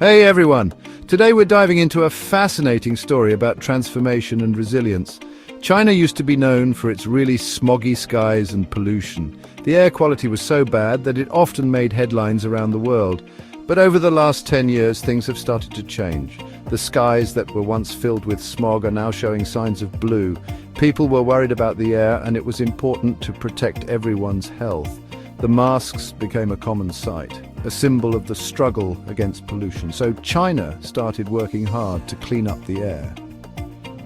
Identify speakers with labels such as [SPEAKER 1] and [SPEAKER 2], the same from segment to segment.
[SPEAKER 1] Hey everyone! Today we're diving into a fascinating story about transformation and resilience. China used to be known for its really smoggy skies and pollution. The air quality was so bad that it often made headlines around the world. But over the last 10 years, things have started to change. The skies that were once filled with smog are now showing signs of blue. People were worried about the air, and it was important to protect everyone's health. The masks became a common sight, a symbol of the struggle against pollution. So China started working hard to clean up the air.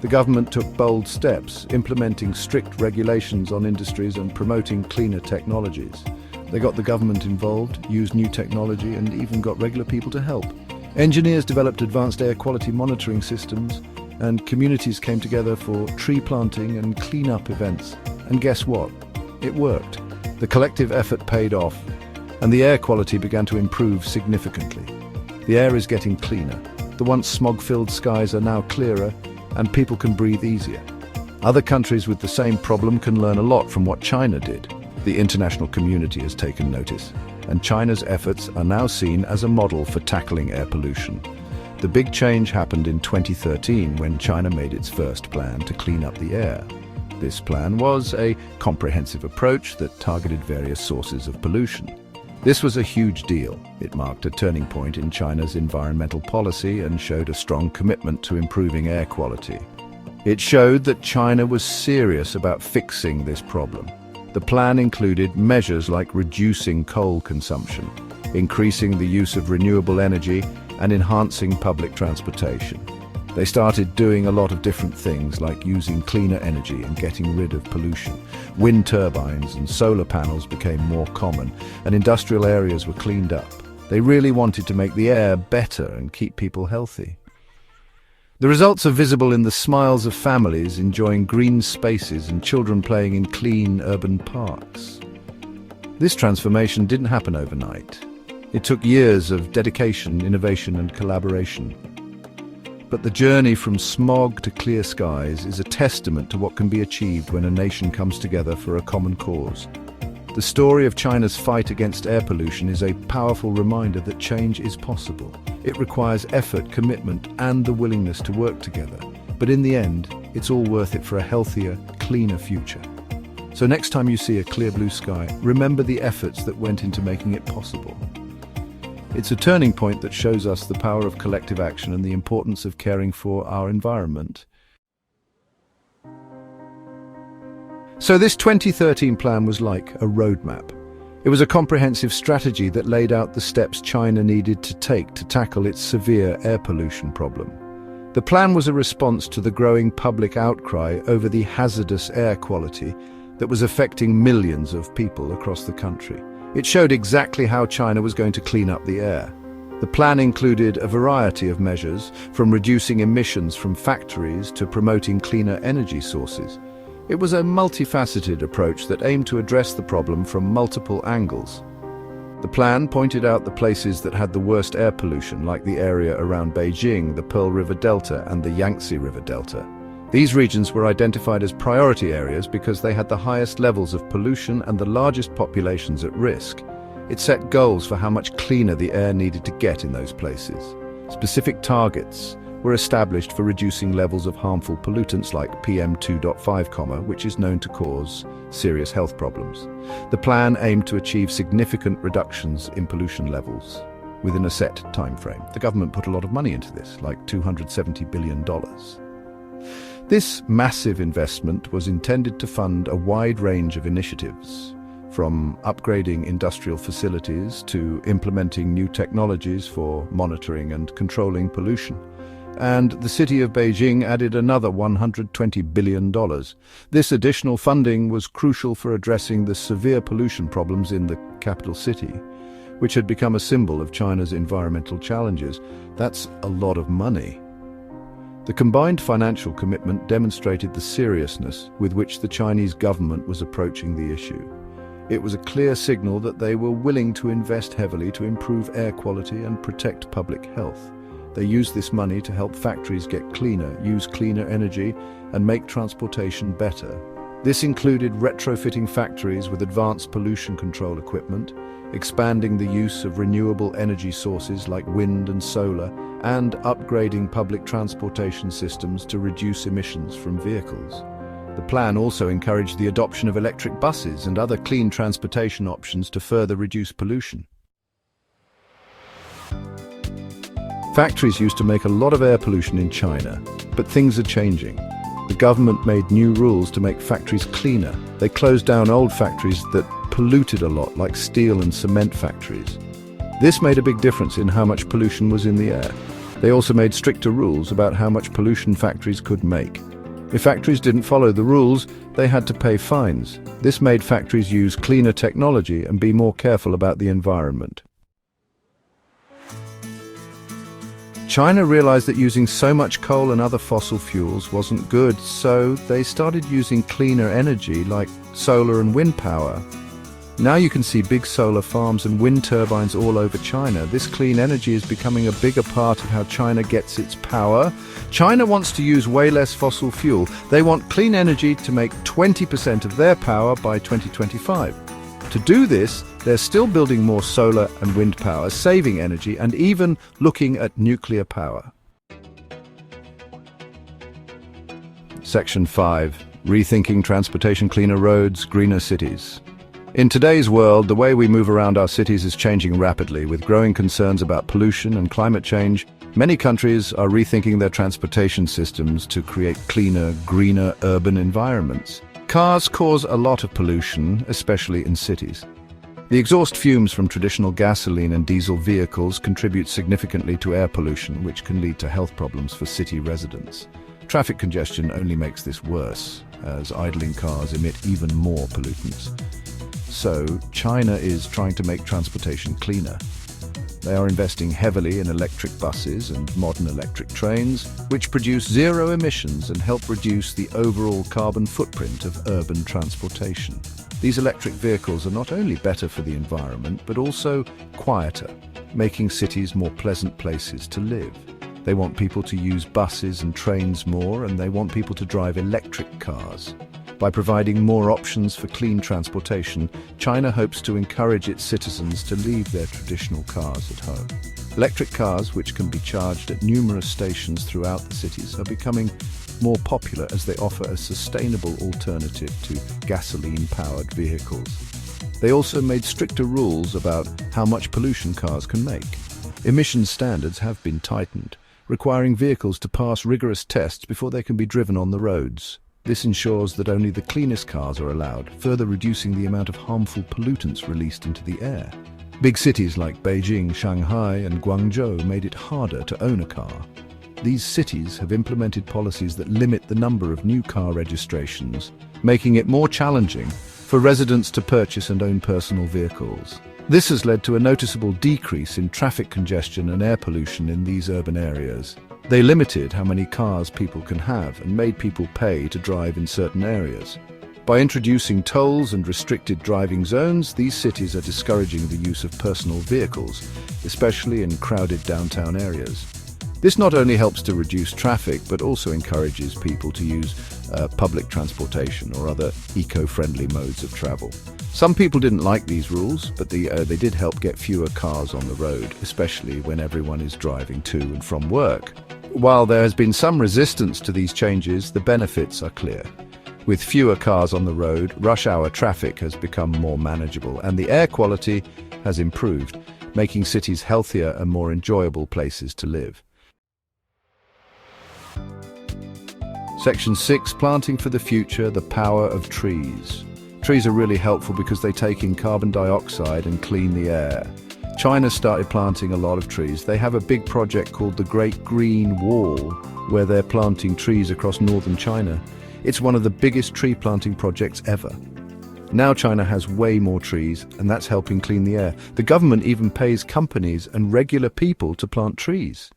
[SPEAKER 1] The government took bold steps, implementing strict regulations on industries and promoting cleaner technologies. They got the government involved, used new technology, and even got regular people to help. Engineers developed advanced air quality monitoring systems, and communities came together for tree planting and clean-up events. And guess what? It worked. The collective effort paid off, and the air quality began to improve significantly. The air is getting cleaner. The once smog-filled skies are now clearer, and people can breathe easier. Other countries with the same problem can learn a lot from what China did. The international community has taken notice, and China's efforts are now seen as a model for tackling air pollution. The big change happened in 2013 when China made its first plan to clean up the air. This plan was a comprehensive approach that targeted various sources of pollution. This was a huge deal. It marked a turning point in China's environmental policy and showed a strong commitment to improving air quality. It showed that China was serious about fixing this problem. The plan included measures like reducing coal consumption, increasing the use of renewable energy, and enhancing public transportation. They started doing a lot of different things like using cleaner energy and getting rid of pollution. Wind turbines and solar panels became more common, and industrial areas were cleaned up. They really wanted to make the air better and keep people healthy. The results are visible in the smiles of families enjoying green spaces and children playing in clean urban parks. This transformation didn't happen overnight. It took years of dedication, innovation, and collaboration. But the journey from smog to clear skies is a testament to what can be achieved when a nation comes together for a common cause. The story of China's fight against air pollution is a powerful reminder that change is possible. It requires effort, commitment, and the willingness to work together. But in the end, it's all worth it for a healthier, cleaner future. So next time you see a clear blue sky, remember the efforts that went into making it possible. It's a turning point that shows us the power of collective action and the importance of caring for our environment. So this 2013 plan was like a roadmap. It was a comprehensive strategy that laid out the steps China needed to take to tackle its severe air pollution problem. The plan was a response to the growing public outcry over the hazardous air quality that was affecting millions of people across the country. It showed exactly how China was going to clean up the air. The plan included a variety of measures, from reducing emissions from factories to promoting cleaner energy sources. It was a multifaceted approach that aimed to address the problem from multiple angles. The plan pointed out the places that had the worst air pollution, like the area around Beijing, the Pearl River Delta, and the Yangtze River Delta. These regions were identified as priority areas because they had the highest levels of pollution and the largest populations at risk. It set goals for how much cleaner the air needed to get in those places. Specific targets were established for reducing levels of harmful pollutants like PM2.5, which is known to cause serious health problems. The plan aimed to achieve significant reductions in pollution levels within a set time frame. The government put a lot of money into this, like $270 billion. This massive investment was intended to fund a wide range of initiatives, from upgrading industrial facilities to implementing new technologies for monitoring and controlling pollution. And the city of Beijing added another $120 billion. This additional funding was crucial for addressing the severe pollution problems in the capital city, which had become a symbol of China's environmental challenges. That's a lot of money. The combined financial commitment demonstrated the seriousness with which the Chinese government was approaching the issue. It was a clear signal that they were willing to invest heavily to improve air quality and protect public health. They used this money to help factories get cleaner, use cleaner energy, and make transportation better. This included retrofitting factories with advanced pollution control equipment, expanding the use of renewable energy sources like wind and solar, and upgrading public transportation systems to reduce emissions from vehicles. The plan also encouraged the adoption of electric buses and other clean transportation options to further reduce pollution. Factories used to make a lot of air pollution in China, but things are changing. The government made new rules to make factories cleaner. They closed down old factories that polluted a lot, like steel and cement factories. This made a big difference in how much pollution was in the air. They also made stricter rules about how much pollution factories could make. If factories didn't follow the rules, they had to pay fines. This made factories use cleaner technology and be more careful about the environment. China realized that using so much coal and other fossil fuels wasn't good, so they started using cleaner energy like solar and wind power. Now you can see big solar farms and wind turbines all over China. This clean energy is becoming a bigger part of how China gets its power. China wants to use way less fossil fuel. They want clean energy to make 20% of their power by 2025. To do this, they're still building more solar and wind power, saving energy, and even looking at nuclear power. Section 5. Rethinking transportation, cleaner roads, greener cities. In today's world, the way we move around our cities is changing rapidly. With growing concerns about pollution and climate change, many countries are rethinking their transportation systems to create cleaner, greener urban environments. Cars cause a lot of pollution, especially in cities. The exhaust fumes from traditional gasoline and diesel vehicles contribute significantly to air pollution, which can lead to health problems for city residents. Traffic congestion only makes this worse, as idling cars emit even more pollutants. So, China is trying to make transportation cleaner. They are investing heavily in electric buses and modern electric trains, which produce zero emissions and help reduce the overall carbon footprint of urban transportation. These electric vehicles are not only better for the environment, but also quieter, making cities more pleasant places to live. They want people to use buses and trains more, and they want people to drive electric cars. By providing more options for clean transportation, China hopes to encourage its citizens to leave their traditional cars at home. Electric cars, which can be charged at numerous stations throughout the cities, are becoming more popular as they offer a sustainable alternative to gasoline-powered vehicles. They also made stricter rules about how much pollution cars can make. Emissions standards have been tightened, requiring vehicles to pass rigorous tests before they can be driven on the roads. This ensures that only the cleanest cars are allowed, further reducing the amount of harmful pollutants released into the air. Big cities like Beijing, Shanghai, and Guangzhou made it harder to own a car. These cities have implemented policies that limit the number of new car registrations, making it more challenging for residents to purchase and own personal vehicles. This has led to a noticeable decrease in traffic congestion and air pollution in these urban areas. They limited how many cars people can have and made people pay to drive in certain areas. By introducing tolls and restricted driving zones, these cities are discouraging the use of personal vehicles, especially in crowded downtown areas. This not only helps to reduce traffic, but also encourages people to use public transportation or other eco-friendly modes of travel. Some people didn't like these rules, but they did help get fewer cars on the road, especially when everyone is driving to and from work. While there has been some resistance to these changes, the benefits are clear. With fewer cars on the road, rush hour traffic has become more manageable, and the air quality has improved, making cities healthier and more enjoyable places to live. Section 6. Planting for the future, the power of trees. Trees are really helpful because they take in carbon dioxide and clean the air. China started planting a lot of trees. They have a big project called the Great Green Wall, where they're planting trees across northern China. It's one of the biggest tree planting projects ever. Now China has way more trees, and that's helping clean the air. The government even pays companies and regular people to plant trees.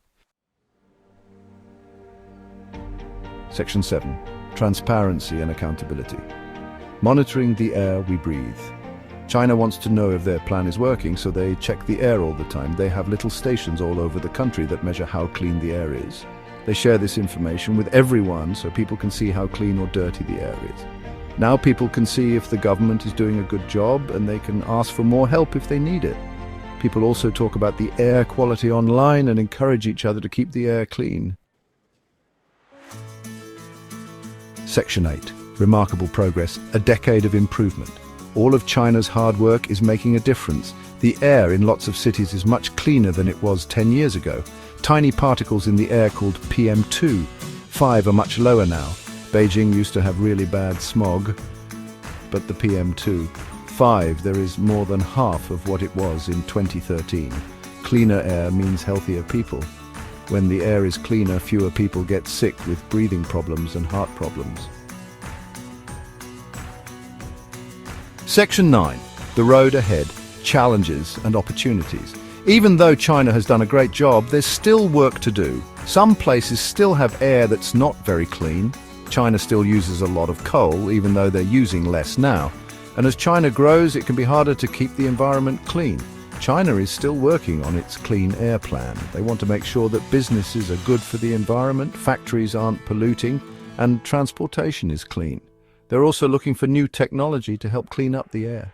[SPEAKER 1] Section 7. Transparency and accountability. Monitoring the air we breathe. China wants to know if their plan is working, so they check the air all the time. They have little stations all over the country that measure how clean the air is. They share this information with everyone so people can see how clean or dirty the air is. Now people can see if the government is doing a good job, and they can ask for more help if they need it. People also talk about the air quality online and encourage each other to keep the air clean. Section 8. Remarkable progress. A decade of improvement. All of China's hard work is making a difference. The air in lots of cities is much cleaner than it was 10 years ago. Tiny particles in the air called PM2.5 are much lower now. Beijing used to have really bad smog, but the PM2.5 there is more than half of what it was in 2013. Cleaner air means healthier people. When the air is cleaner, fewer people get sick with breathing problems and heart problems. Section 9. The road ahead. Challenges and opportunities. Even though China has done a great job, there's still work to do. Some places still have air that's not very clean. China still uses a lot of coal, even though they're using less now. And as China grows, it can be harder to keep the environment clean. China is still working on its clean air plan. They want to make sure that businesses are good for the environment, factories aren't polluting, and transportation is clean. They're also looking for new technology to help clean up the air.